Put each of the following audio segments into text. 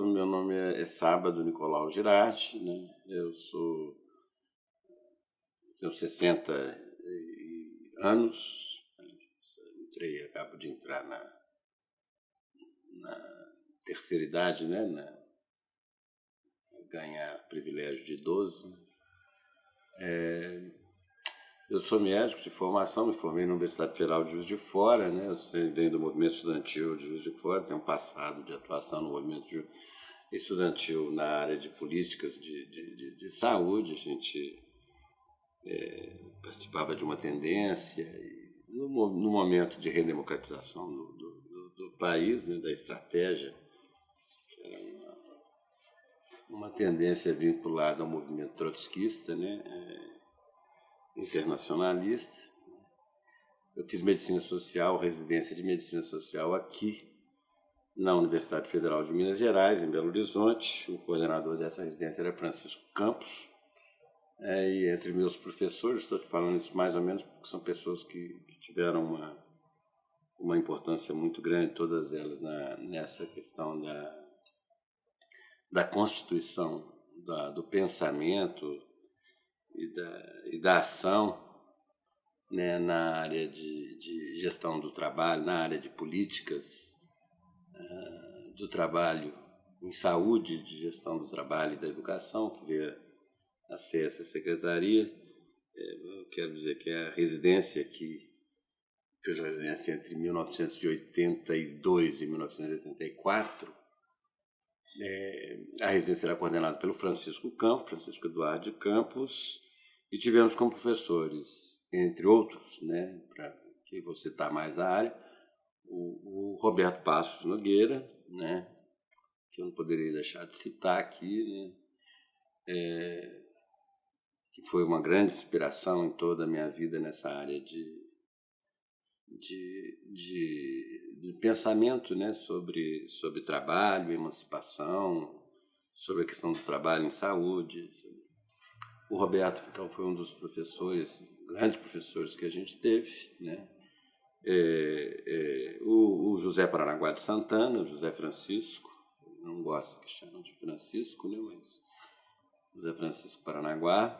Meu nome é Sábado Nicolau Girardi, né? Tenho 60 anos, acabo de entrar na terceira idade, né? Ganhar privilégio de idoso. Eu sou médico de formação, me formei na Universidade Federal de Juiz de Fora, né? Eu venho do movimento estudantil de Juiz de Fora, tenho um passado de atuação no movimento estudantil na área de políticas de saúde. A gente participava de uma tendência no momento de redemocratização do país, né? Da estratégia, que era uma tendência vinculada ao movimento trotskista, né? Internacionalista. Eu fiz medicina social, residência de medicina social aqui na Universidade Federal de Minas Gerais, em Belo Horizonte. O coordenador dessa residência era Francisco Campos. E entre meus professores, estou te falando isso mais ou menos porque são pessoas que tiveram uma importância muito grande, todas elas nessa questão da constituição do pensamento e da ação, né, na área de gestão do trabalho, na área de políticas do trabalho em saúde, de gestão do trabalho e da educação, que veio a ser essa secretaria. Eu quero dizer que a residência aqui, fiz a residência entre 1982 e 1984, a residência era coordenada pelo Francisco Eduardo de Campos, e tivemos como professores, entre outros, né, para que vou citar mais da área, o Roberto Passos Nogueira, né, que eu não poderia deixar de citar aqui, né, que foi uma grande inspiração em toda a minha vida nessa área de pensamento, né, sobre trabalho, emancipação, sobre a questão do trabalho em saúde. O Roberto, então, foi um dos professores, grandes professores que a gente teve, né? O José Paranaguá de Santana, o José Francisco, não gosto que chamam de Francisco, né? Mas José Francisco Paranaguá,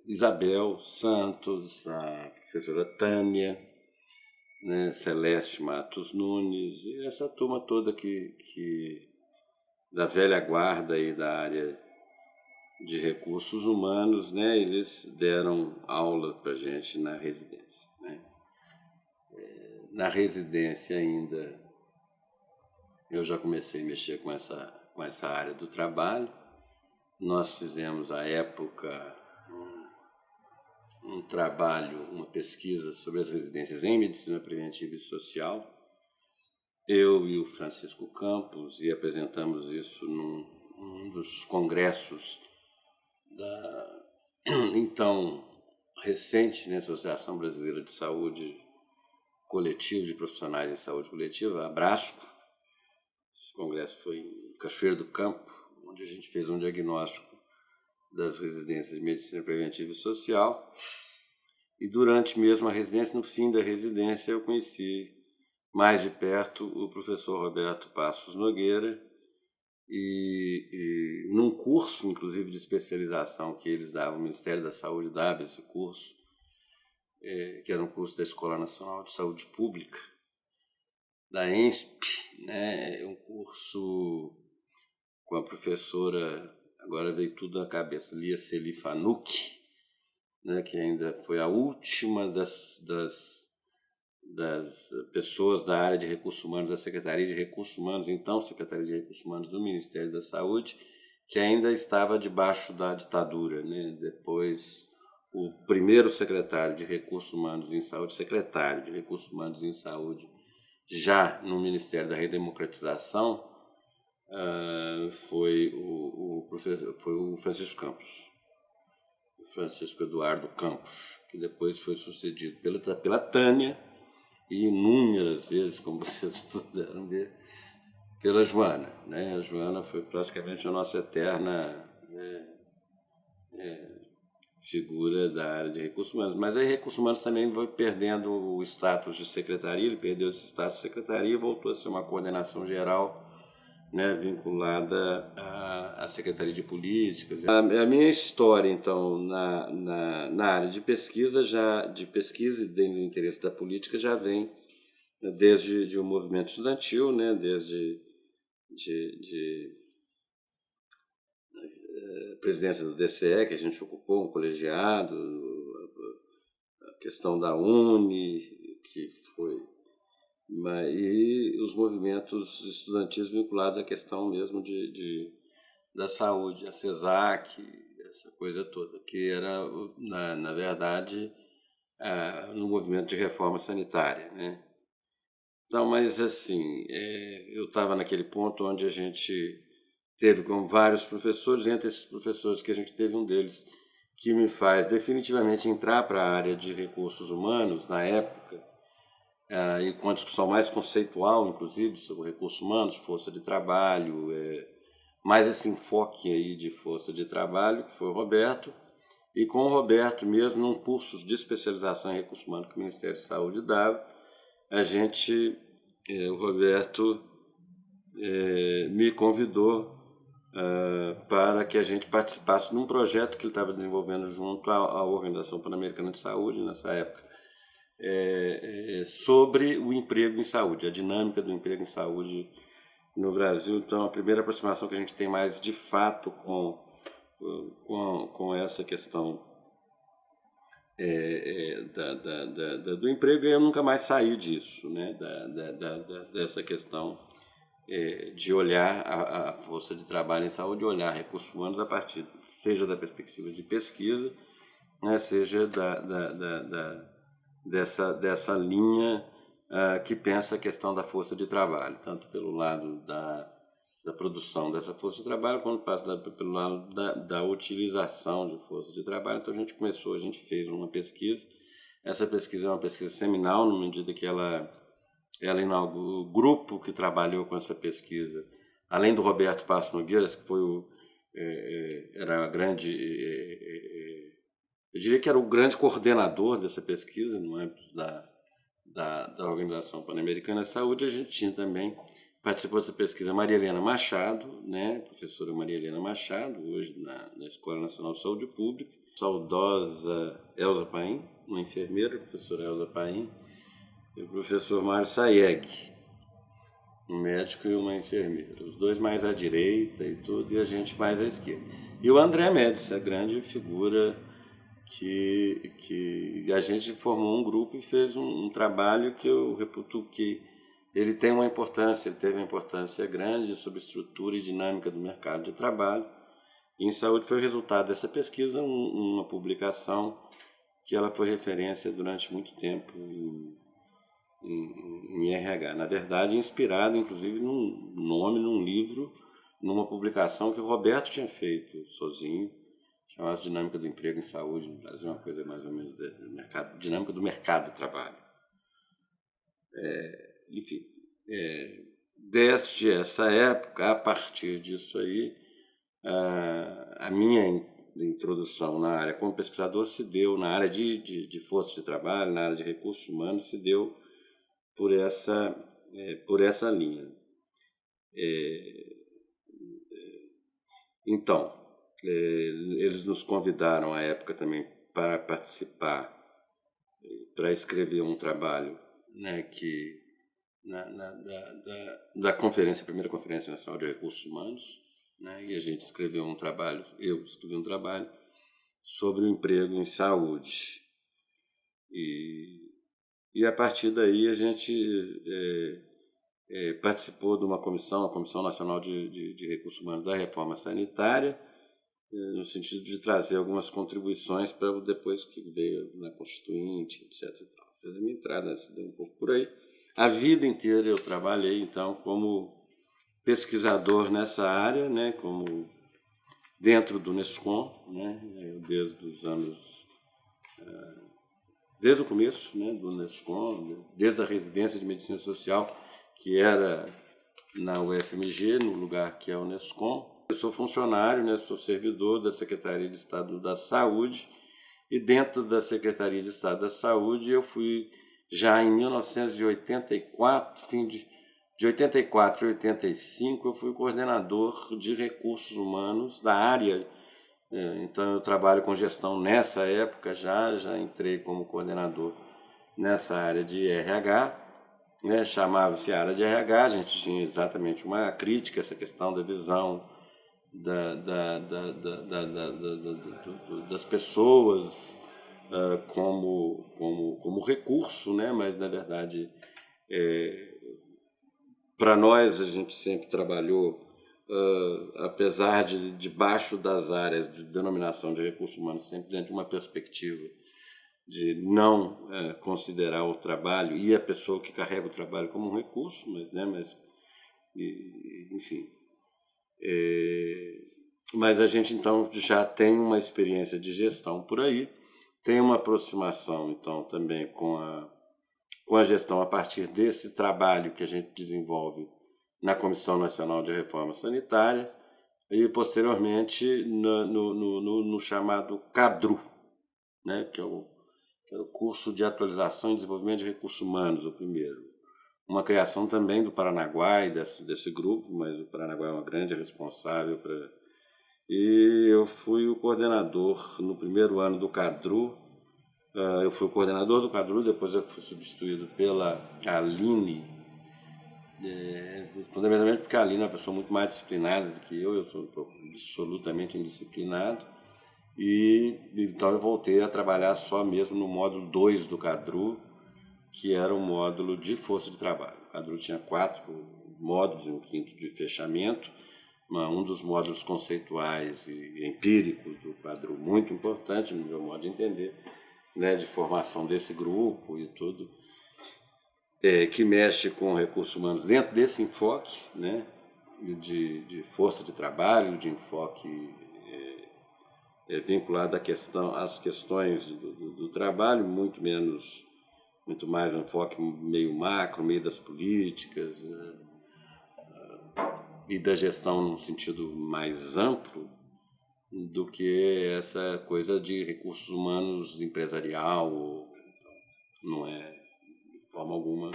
Isabel Santos, a professora Tânia, né? Celeste Matos Nunes, e essa turma toda que da velha guarda e da área de recursos humanos, né? Eles deram aula para a gente na residência, né? Na residência ainda eu já comecei a mexer com essa área do trabalho. Nós fizemos, à época, um trabalho, uma pesquisa sobre as residências em medicina preventiva e social. Eu e o Francisco Campos, e apresentamos isso num dos congressos da então recente, né, Associação Brasileira de Saúde Coletiva, de Profissionais em Saúde Coletiva, a Abrasco. Esse congresso foi em Cachoeiro do Campo, onde a gente fez um diagnóstico das residências de medicina preventiva e social. E durante mesmo a residência, no fim da residência, eu conheci mais de perto o professor Roberto Passos Nogueira, e num curso, inclusive, de especialização que eles davam, o Ministério da Saúde dava esse curso, que era um curso da Escola Nacional de Saúde Pública, da ENSP, né? Um curso com a professora, agora veio tudo na cabeça, Lia Celi Fanucchi, né? Que ainda foi a última das pessoas da área de recursos humanos, da Secretaria de Recursos Humanos, então Secretaria de Recursos Humanos do Ministério da Saúde, que ainda estava debaixo da ditadura, né? Depois, o primeiro secretário de Recursos Humanos em Saúde, secretário de Recursos Humanos em Saúde, já no Ministério da Redemocratização, foi o Francisco Campos, Francisco Eduardo Campos, que depois foi sucedido pela Tânia, e inúmeras vezes, como vocês puderam ver, pela Joana, né? A Joana foi praticamente a nossa eterna figura da área de recursos humanos. Mas aí recursos humanos também vai perdendo o status de secretaria, ele perdeu esse status de secretaria e voltou a ser uma coordenação geral né, vinculada à Secretaria de Políticas. A minha história, então, na área de pesquisa, de pesquisa e dentro do interesse da política, já vem desde o movimento estudantil, né, desde presidência do DCE, que a gente ocupou, um colegiado, a questão da UNE, que foi... E os movimentos estudantis vinculados à questão mesmo da saúde, a CESAC, essa coisa toda, que era, na verdade, no movimento de reforma sanitária, né? Então, mas assim, eu estava naquele ponto onde a gente teve com vários professores, entre esses professores que a gente teve um deles que me faz definitivamente entrar para a área de recursos humanos, na época, e com uma discussão mais conceitual, inclusive, sobre recursos humanos, força de trabalho, mais esse enfoque aí de força de trabalho, que foi o Roberto, e com o Roberto mesmo, num curso de especialização em recursos humanos que o Ministério da Saúde dava, o Roberto me convidou para que a gente participasse de um projeto que ele estava desenvolvendo junto à Organização Pan-Americana de Saúde, nessa época, sobre o emprego em saúde, a dinâmica do emprego em saúde no Brasil. Então, a primeira aproximação que a gente tem mais de fato com essa questão do emprego, e eu nunca mais saí disso, né? Dessa questão de olhar a força de trabalho em saúde, olhar recursos humanos a partir, seja da perspectiva de pesquisa, né, seja dessa linha que pensa a questão da força de trabalho, tanto pelo lado da produção dessa força de trabalho, quanto pelo lado da utilização de força de trabalho. Então a gente fez uma pesquisa. Essa pesquisa é uma pesquisa seminal, na medida que ela inaugurou o grupo que trabalhou com essa pesquisa, além do Roberto Passo Nogueiras, que foi era a grande... eu diria que era o grande coordenador dessa pesquisa no âmbito da Organização Pan-Americana de Saúde. A gente tinha também, participou dessa pesquisa, Maria Helena Machado, né, professora Maria Helena Machado, hoje na Escola Nacional de Saúde Pública, saudosa Elza Paim, uma enfermeira, professora Elza Paim, e o professor Mário Sayeg, um médico e uma enfermeira, os dois mais à direita e tudo, e a gente mais à esquerda. E o André Médici, a grande figura que a gente formou um grupo e fez um trabalho que eu reputo que ele teve uma importância grande sobre estrutura e dinâmica do mercado de trabalho. E em saúde foi o resultado dessa pesquisa, uma publicação que ela foi referência durante muito tempo em RH. Na verdade, inspirado, inclusive, num livro, numa publicação que o Roberto tinha feito sozinho, chamada Dinâmica do Emprego em Saúde no Brasil, uma coisa mais ou menos dinâmica do mercado de trabalho. Enfim, desde essa época, a partir disso aí, a minha introdução na área como pesquisador se deu na área de força de trabalho, na área de recursos humanos, se deu por essa linha. Então, eles nos convidaram à época também para participar, para escrever um trabalho, né, que da conferência, a primeira Conferência Nacional de Recursos Humanos, né, e a gente escreveu um trabalho, eu escrevi um trabalho sobre o emprego em saúde. E a partir daí a gente participou de uma comissão, a Comissão Nacional de Recursos Humanos da Reforma Sanitária, no sentido de trazer algumas contribuições para depois que veio na Constituinte, etc. Fiz a minha entrada, se deu um pouco por aí. A vida inteira eu trabalhei, então, como pesquisador nessa área, né, como dentro do NESCOM, né, desde o começo, né, do NESCOM, desde a residência de Medicina Social, que era na UFMG, no lugar que é o NESCOM. Eu sou funcionário, né, sou servidor da Secretaria de Estado da Saúde, e dentro da Secretaria de Estado da Saúde eu fui já em 1984, fim de De 84 a 85 eu fui coordenador de recursos humanos da área. Então eu trabalho com gestão nessa época, já entrei como coordenador nessa área de RH, né? Chamava-se área de RH, a gente tinha exatamente uma crítica a essa questão da visão das pessoas como recurso, né? Mas na verdade para nós a gente sempre trabalhou, apesar de debaixo das áreas de denominação de recursos humanos, sempre dentro de uma perspectiva de não considerar o trabalho e a pessoa que carrega o trabalho como um recurso, enfim. Mas a gente então já tem uma experiência de gestão por aí, tem uma aproximação então também com a gestão a partir desse trabalho que a gente desenvolve na Comissão Nacional de Reforma Sanitária e posteriormente no chamado CADRU, né, que é o curso de atualização e desenvolvimento de recursos humanos, o primeiro. Uma criação também do Paranaguá e desse grupo, mas o Paranaguá é uma grande responsável para... E eu fui o coordenador no primeiro ano do CADRU. Eu fui o coordenador do CADRU, depois eu fui substituído pela Aline, fundamentalmente porque a Aline é uma pessoa muito mais disciplinada do que eu sou absolutamente indisciplinado. E então eu voltei a trabalhar só mesmo no módulo 2 do CADRU, que era o módulo de força de trabalho. O CADRU tinha 4 módulos e um quinto de fechamento. Um dos módulos conceituais e empíricos do CADRU, muito importante no meu modo de entender, né, de formação desse grupo e tudo, que mexe com recursos humanos dentro desse enfoque, né, de força de trabalho, de enfoque vinculado às questões do trabalho, muito mais um enfoque meio macro, meio das políticas e da gestão num sentido mais amplo do que essa coisa de recursos humanos empresarial. Não é, de forma alguma,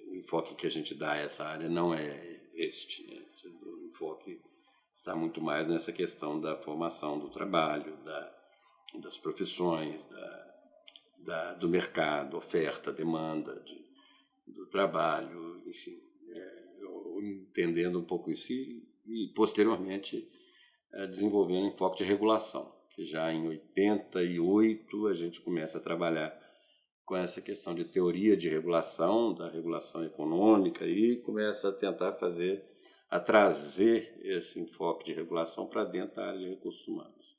o enfoque que a gente dá a essa área não é este, né? O enfoque está muito mais nessa questão da formação do trabalho, das profissões, do mercado, oferta, demanda do trabalho, enfim, entendendo um pouco isso e posteriormente desenvolvendo um enfoque de regulação, que já em 88 a gente começa a trabalhar com essa questão de teoria de regulação, da regulação econômica, e começa a tentar trazer esse enfoque de regulação para dentro da área de recursos humanos.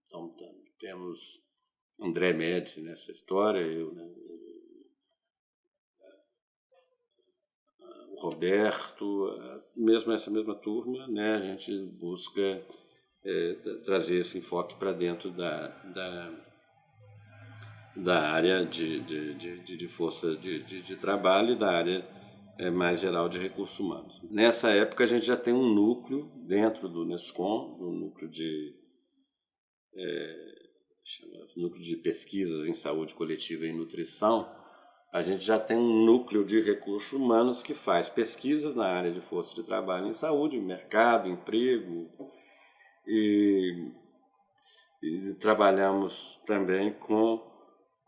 Então, temos André Médici nessa história, eu, né, o Roberto, essa mesma turma, né, a gente busca trazer esse enfoque para dentro da área de força de trabalho e da área mais geral de recursos humanos. Nessa época, a gente já tem um núcleo dentro do NESCOM, um núcleo de pesquisas em saúde coletiva e nutrição. A gente já tem um núcleo de recursos humanos que faz pesquisas na área de força de trabalho em saúde, mercado, emprego, e trabalhamos também com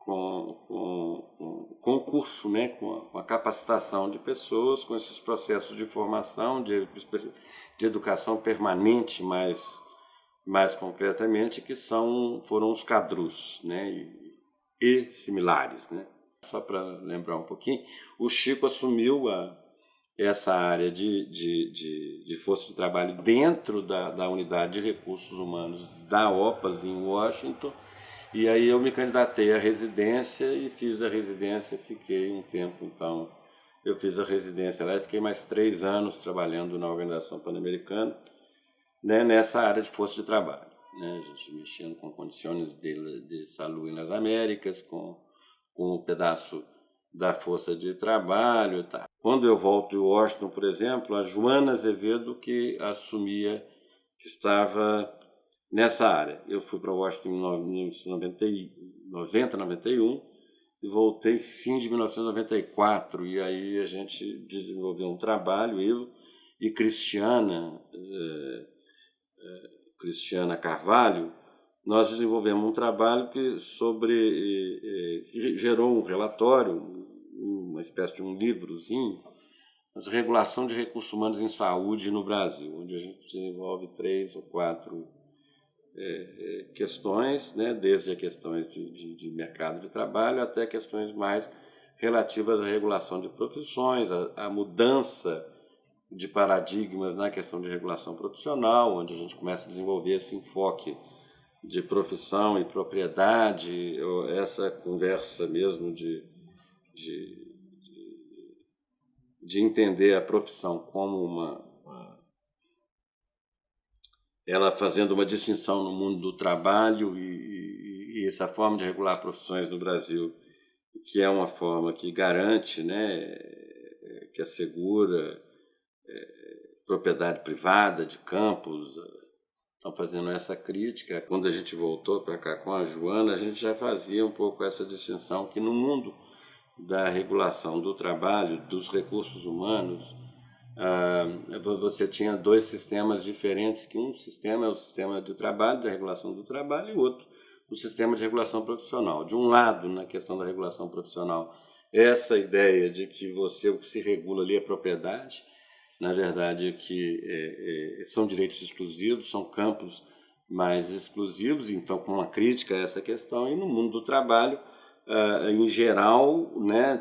o curso, né, com a capacitação de pessoas, com esses processos de formação, de educação permanente, mais concretamente, que foram os CADRUs, né, e similares, né. Só para lembrar um pouquinho, o Chico assumiu essa área de força de trabalho dentro da unidade de recursos humanos da OPAS em Washington, e aí eu me candidatei à residência e fiz a residência, fiquei um tempo, então eu fiz a residência lá e fiquei mais 3 anos trabalhando na Organização Pan-Americana, né, nessa área de força de trabalho, né, a gente mexendo com condições de saúde nas Américas, com um pedaço da força de trabalho. Tá. Quando eu volto de Washington, por exemplo, a Joana Azevedo que estava nessa área. Eu fui para Washington em 1990, 91, e voltei fim de 1994, e aí a gente desenvolveu um trabalho, eu e Cristiana Carvalho, nós desenvolvemos um trabalho que gerou um relatório, uma espécie de um livrozinho, mas regulação de recursos humanos em saúde no Brasil, onde a gente desenvolve 3 ou 4 questões, né, desde questões de mercado de trabalho até questões mais relativas à regulação de profissões, à mudança de paradigmas na questão de regulação profissional, onde a gente começa a desenvolver esse enfoque de profissão e propriedade, essa conversa mesmo de entender a profissão como ela fazendo uma distinção no mundo do trabalho e essa forma de regular profissões no Brasil, que é uma forma que garante, né, que assegura propriedade privada de campos. Estão fazendo essa crítica. Quando a gente voltou para cá com a Joana, a gente já fazia um pouco essa distinção que no mundo da regulação do trabalho, dos recursos humanos, você tinha 2 sistemas diferentes, que um sistema é o sistema de trabalho, da regulação do trabalho, e o outro, o sistema de regulação profissional. De um lado, na questão da regulação profissional, essa ideia de que o que se regula ali é propriedade, na verdade, que são direitos exclusivos, são campos mais exclusivos, então com uma crítica a essa questão, e no mundo do trabalho, em geral, né,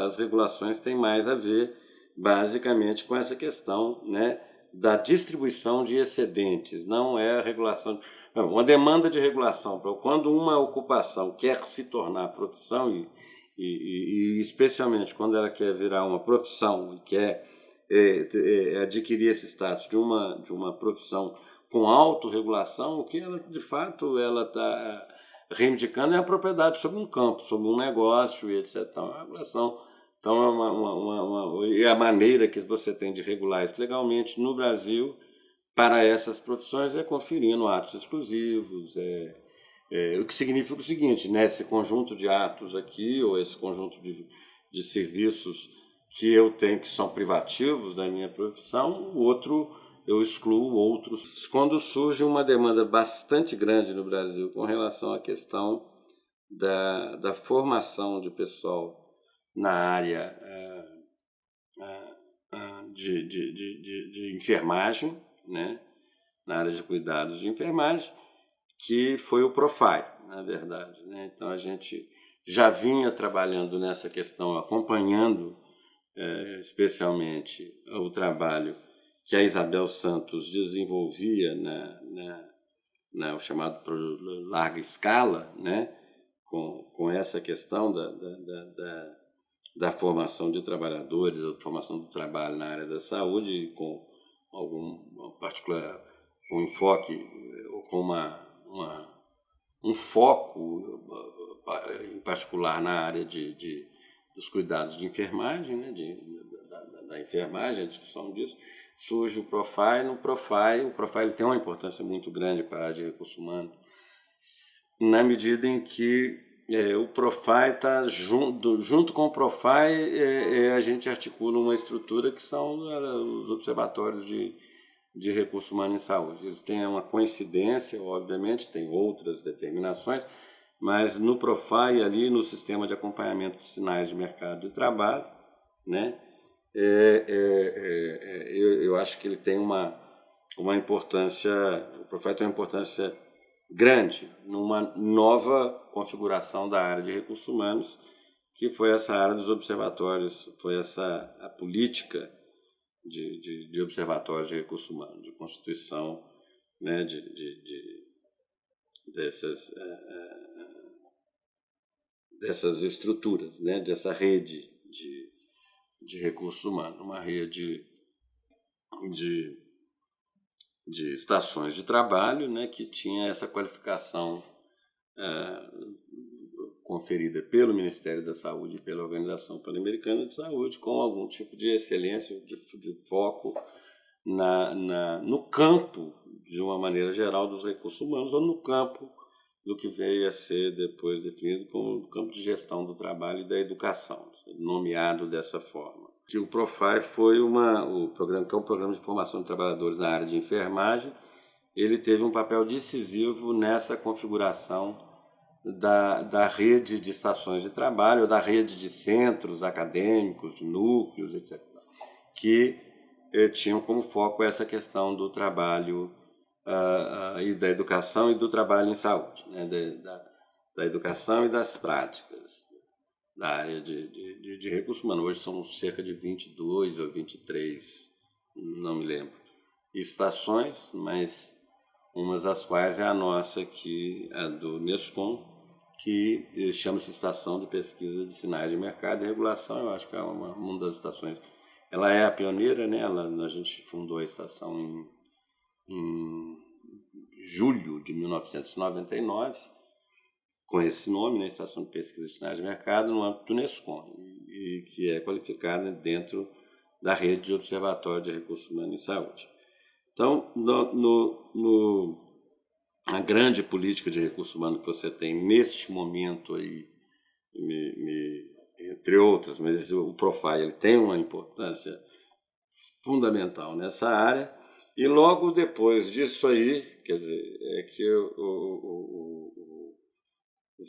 as regulações têm mais a ver, basicamente, com essa questão, né, da distribuição de excedentes, não é a regulação, não, uma demanda de regulação, quando uma ocupação quer se tornar profissão, e especialmente quando ela quer virar uma profissão e quer adquirir esse status de uma profissão com autorregulação, o que ela, de fato ela está reivindicando é a propriedade sobre um campo, sobre um negócio e etc. Então, a regulação, então, e a maneira que você tem de regular isso legalmente no Brasil para essas profissões é conferindo atos exclusivos, o que significa o seguinte, né, esse conjunto de atos aqui, ou esse conjunto de serviços que eu tenho que são privativos da minha profissão, o outro eu excluo outros. Quando surge uma demanda bastante grande no Brasil com relação à questão da formação de pessoal na área de enfermagem, né, na área de cuidados de enfermagem, que foi o Profile, na verdade, né? Então a gente já vinha trabalhando nessa questão, acompanhando especialmente o trabalho que a Isabel Santos desenvolvia o chamado larga escala, né, com essa questão da formação de trabalhadores, da formação do trabalho na área da saúde, com algum particular um enfoque ou com um foco em particular na área dos cuidados de enfermagem, né, da enfermagem, a discussão disso, surge o Profile. O Profile tem uma importância muito grande para a área de recursos humanos, na medida em que o Profile está junto com o Profile, a gente articula uma estrutura que são os observatórios de recursos humanos em saúde. Eles têm uma coincidência, obviamente, tem outras determinações, mas no Profile, ali no sistema de acompanhamento de sinais de mercado de trabalho, né, eu acho que ele tem uma importância, o Profile tem uma importância grande numa nova configuração da área de recursos humanos, que foi essa área dos observatórios, foi a política de observatórios de recursos humanos, de constituição, né, dessas estruturas, né, dessa rede de recursos humanos, uma rede de estações de trabalho, né, que tinha essa qualificação conferida pelo Ministério da Saúde e pela Organização Pan-Americana de Saúde, com algum tipo de excelência, de foco no campo, de uma maneira geral, dos recursos humanos, ou no campo do que veio a ser depois definido como o campo de gestão do trabalho e da educação, nomeado dessa forma. Que o Profai foi o programa, que é um programa de formação de trabalhadores na área de enfermagem. Ele teve um papel decisivo nessa configuração da rede de estações de trabalho, da rede de centros acadêmicos, de núcleos, etc., que tinham como foco essa questão do trabalho e da educação e do trabalho em saúde, né? Da educação e das práticas da área de recursos humanos. Hoje são cerca de 22 ou 23, não me lembro, estações, mas umas das quais é a nossa aqui, a do Nescom, que chama-se Estação de Pesquisa de Sinais de Mercado e Regulação. Eu acho que é uma das estações. Ela é a pioneira, né? A gente fundou a estação em julho de 1999, com esse nome, né? Estação de Pesquisa de Sinais de Mercado, no âmbito do Nescom, e que é qualificada dentro da rede de Observatório de Recursos Humanos e Saúde. Então, a grande política de recursos humanos que você tem neste momento aí, entre outras, mas o Profai ele tem uma importância fundamental nessa área. E logo depois disso aí, quer dizer, é que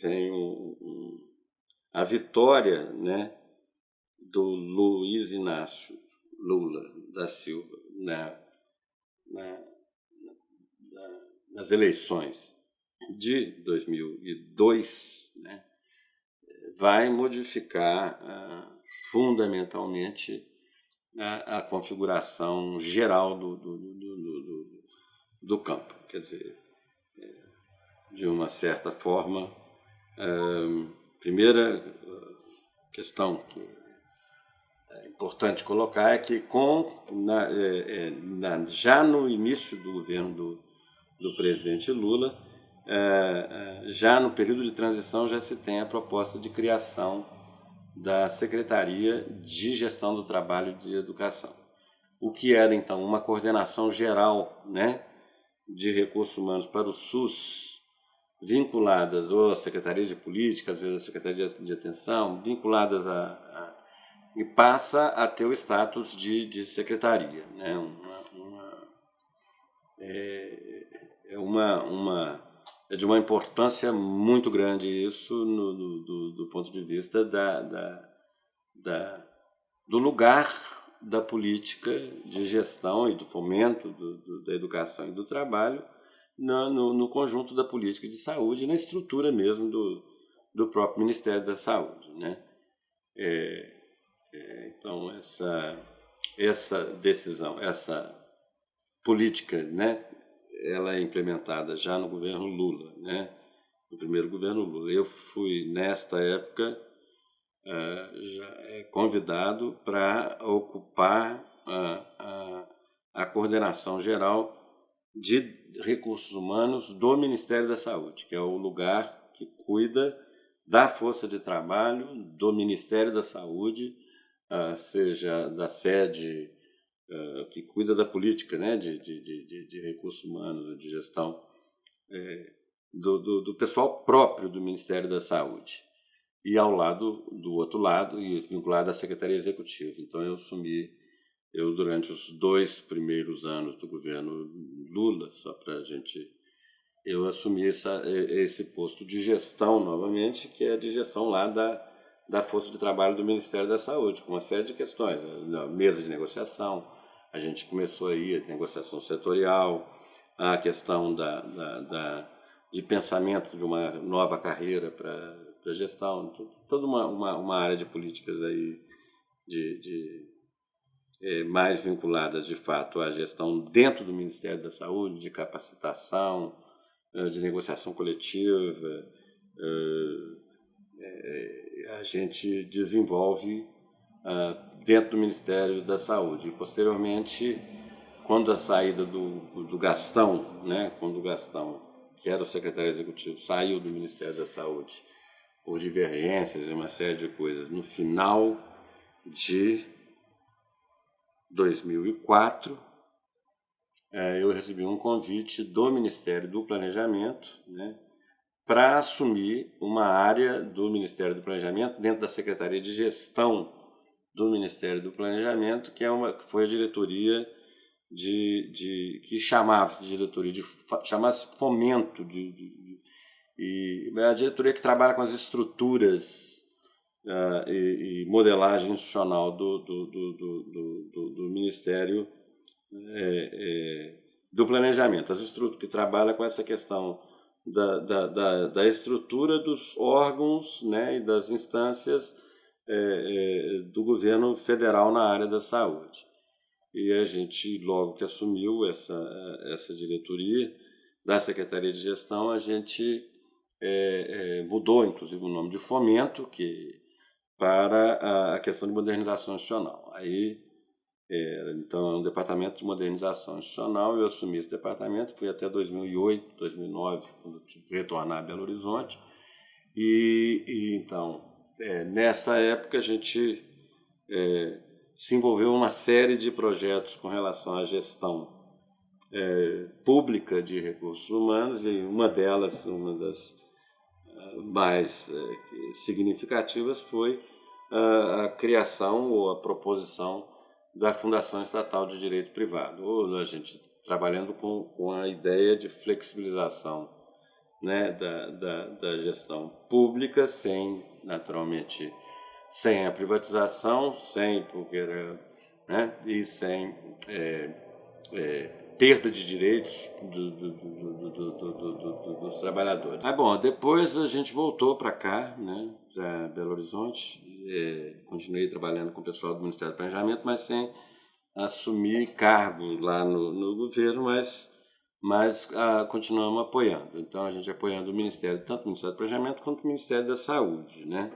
vem a vitória, né, do Luiz Inácio Lula da Silva nas eleições de 2002, né, vai modificar fundamentalmente a configuração geral do campo. Quer dizer, de uma certa forma, primeira questão que é importante colocar é que já no início do governo do presidente Lula, já no período de transição já se tem a proposta de criação da Secretaria de Gestão do Trabalho e de Educação, o que era então uma coordenação geral, né, de recursos humanos para o SUS, vinculadas ou à Secretaria de Política, às vezes à Secretaria de Atenção, vinculadas e passa a ter o status de secretaria, né? É de uma importância muito grande isso do ponto de vista do lugar da política de gestão e do fomento da educação e do trabalho no conjunto da política de saúde, na estrutura mesmo do próprio Ministério da Saúde, né? Então, essa decisão, essa política, né, ela é implementada já no governo Lula, né, no primeiro governo Lula. Eu fui, nesta época, convidado para ocupar a coordenação geral de recursos humanos do Ministério da Saúde, que é o lugar que cuida da força de trabalho do Ministério da Saúde, seja da sede que cuida da política, né, de recursos humanos, de gestão, do pessoal próprio do Ministério da Saúde. E do outro lado, e vinculado à Secretaria Executiva. Então, durante os 2 primeiros anos do governo Lula, eu assumi esse posto de gestão novamente, que é de gestão lá da força de trabalho do Ministério da Saúde, com uma série de questões, na mesa de negociação. A gente começou aí a negociação setorial, a questão de pensamento de uma nova carreira para gestão, toda uma área de políticas aí mais vinculadas, de fato, à gestão dentro do Ministério da Saúde, de capacitação, de negociação coletiva. A gente desenvolve dentro do Ministério da Saúde. E, posteriormente, quando a saída do Gastão, né, quando o Gastão, que era o secretário executivo, saiu do Ministério da Saúde por divergências e uma série de coisas, no final de 2004, eu recebi um convite do Ministério do Planejamento, né, para assumir uma área do Ministério do Planejamento, dentro da Secretaria de Gestão do Ministério do Planejamento, que foi a diretoria que chamava-se diretoria, chamasse fomento, e é a diretoria que trabalha com as estruturas e modelagem institucional do Ministério do Planejamento, as estruturas que trabalha com essa questão da estrutura dos órgãos, né, e das instâncias do governo federal na área da saúde. E a gente, logo que assumiu essa diretoria da Secretaria de Gestão, a gente mudou, inclusive, o nome de Fomento para a questão de modernização institucional. Aí, então, é um departamento de modernização institucional, eu assumi esse departamento, fui até 2008, 2009, quando eu tive que retornar a Belo Horizonte, então, nessa época a gente se envolveu em uma série de projetos com relação à gestão pública de recursos humanos, e uma das mais significativas foi a criação ou a proposição da Fundação Estatal de Direito Privado, ou a gente trabalhando com a ideia de flexibilização, né, da gestão pública, naturalmente, sem a privatização, né, e sem perda de direitos dos trabalhadores. Bom, depois a gente voltou para cá, né, para Belo Horizonte, continuei trabalhando com o pessoal do Ministério do Planejamento, mas sem assumir cargo lá no governo, mas continuamos apoiando. Então, a gente apoiando o Ministério, tanto o Ministério do Planejamento quanto o Ministério da Saúde, né?